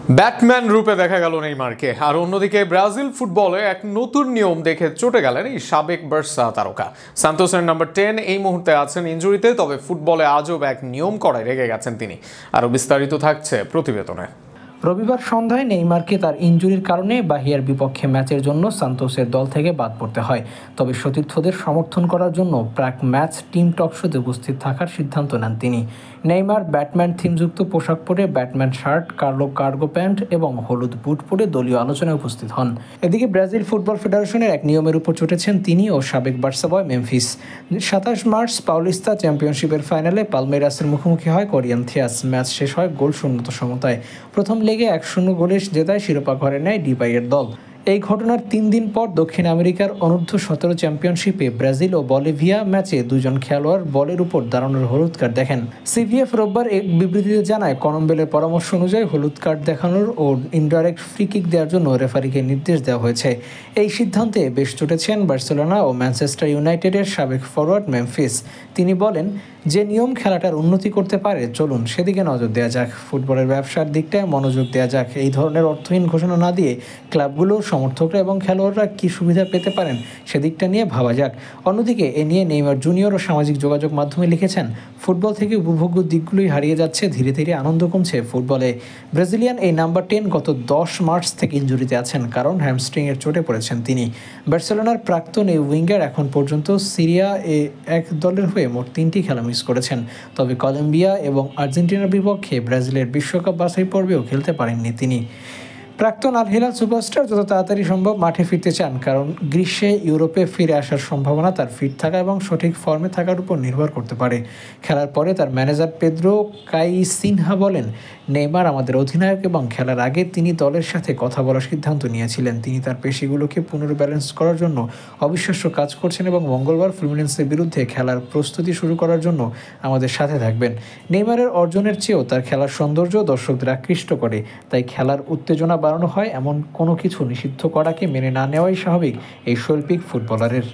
Batman রূপে দেখা গেল নেইমারকে। আর অন্যদিকে ব্রাজিল ফুটবলে এক নতুন নিয়ম দেখে চটে গেলেন এই সাবেক বার্সা তারকা। সান্তোসের নাম্বার 10 এই মুহূর্তে আছেন ইনজুরিতে, তবে ফুটবলে আজব এক নিয়ম করায় রেগে গেছেন তিনি। আরও বিস্তারিত থাকছে প্রতিবেদনে। রবিবার সন্ধ্যায় নেইমারকে তার ইনজুরির কারণে বাহিয়ার বিপক্ষে ম্যাচের জন্য সান্তোসের দল থেকে বাদ পড়তে হয়। তবে সতীর্থদের সমর্থন করার জন্য প্রাক ম্যাচ টিম টকশোতে উপস্থিত থাকার সিদ্ধান্ত নেন তিনি। নেইমার ব্যাটম্যান থিমযুক্ত পোশাক পরে Batman shirt, Carlo cargo pant এবং হলুদ বুট পরে দলীয় আলোচনায় উপস্থিত হন। এদিকে ব্রাজিল ফুটবল ফেডারেশনের এক নিয়মের উপর চটেছেন তিনি ও সাবেক বার্সা বয় মেমফিস। 27 মার্চ পাউলিস্তা চ্যাম্পিয়নশিপের ফাইনালে পালমেইরাসের মুখোমুখি হয় করিন্থিয়াস। ম্যাচ শেষ হয় গোল শূন্যতা সমতায়। প্রথম লেগে 1-0 গোলে জেতায় শিরোপা ঘরে নেয় ডিপাইয়ের দল। এই ঘটনার 3 দিন পর দক্ষিণ আমেরিকার অনূর্ধ্ব-17 চ্যাম্পিয়নশিপে ব্রাজিল ও বলিভিয়া ম্যাচে দুজন খেলোয়াড় বলের উপর দাঁড়ানোর হলুদ কার্ড দেখেন। সিভিএফ রোববার এক বিবৃতিতে জানায়, কনম্বেলের পরামর্শ অনুযায়ী হলুদ কার্ড দেখানোর ও ইনডাইরেক্ট ফ্রি কিক দেওয়ার জন্য রেফারিকে নির্দেশ দেওয়া হয়েছে। এই সিদ্ধান্তে বেশ চটেছেন বার্সেলোনা ও ম্যানচেস্টার ইউনাইটেডের সাবেক ফরওয়ার্ড মেমফিস। তিনি বলেন, যে নিয়ম খেলাটার উন্নতি করতে পারে, চলুন সেদিকে নজর দেওয়া যাক। ফুটবলের ব্যবসার দিকটায় মনোযোগ দেওয়া যাক। এই ধরনের অর্থহীন ঘোষণা না দিয়ে ক্লাবগুলো, সমর্থকরা এবং খেলোয়াড়রা কী সুবিধা পেতে পারেন সেদিকটা নিয়ে ভাবা যাক। অন্যদিকে এ নিয়ে নেইমার জুনিয়র ও সামাজিক যোগাযোগ মাধ্যমে লিখেছেন, ফুটবল থেকে উপভোগ্য দিকগুলোই হারিয়ে যাচ্ছে, ধীরে ধীরে আনন্দ কমছে ফুটবলে। ব্রাজিলিয়ান এই নাম্বার 10 গত 10 মার্চ থেকে ইনজুরিতে আছেন, কারণ হ্যামস্ট্রিংয়ের চোটে পড়েছেন তিনি। বার্সেলোনার প্রাক্তন এই উইঙ্গার এখন পর্যন্ত সিরিয়া এ এক দলের হয়ে মোট 3টি খেলা মিস করেছেন। তবে কলম্বিয়া এবং আর্জেন্টিনার বিপক্ষে ব্রাজিলের বিশ্বকাপ বাছাই পর্বেও খেলতে পারেননি তিনি। প্রাক্তন আল হিলাল সুপারস্টার যত তাড়াতাড়ি সম্ভব মাঠে ফিরতে চান, কারণ গ্রীষ্মে ইউরোপে ফিরে আসার সম্ভাবনা তার ফিট থাকা এবং সঠিক ফর্মে থাকার উপর নির্ভর করতে পারে। খেলার পরে তার ম্যানেজার পেদ্রো কাইসিনহা বলেন, নেইমার আমাদের অধিনায়ক এবং খেলার আগে তিনি দলের সাথে কথা বলার সিদ্ধান্ত নিয়েছিলেন। তিনি তার পেশিগুলোকে পুনর্ব্যালেন্স করার জন্য অবিশ্বাস্য কাজ করছেন এবং মঙ্গলবার ফ্লুমিনেন্সের বিরুদ্ধে খেলার প্রস্তুতি শুরু করার জন্য আমাদের সাথে থাকবেন। নেইমারের অর্জনের চেয়েও তার খেলার সৌন্দর্য দর্শকদের আকৃষ্ট করে, তাই খেলার উত্তেজনা বাড়ানো হয় এমন কোনো কিছু নিষিদ্ধ করাকে মেনে না নেওয়াই স্বাভাবিক এই শৈল্পিক ফুটবলারের।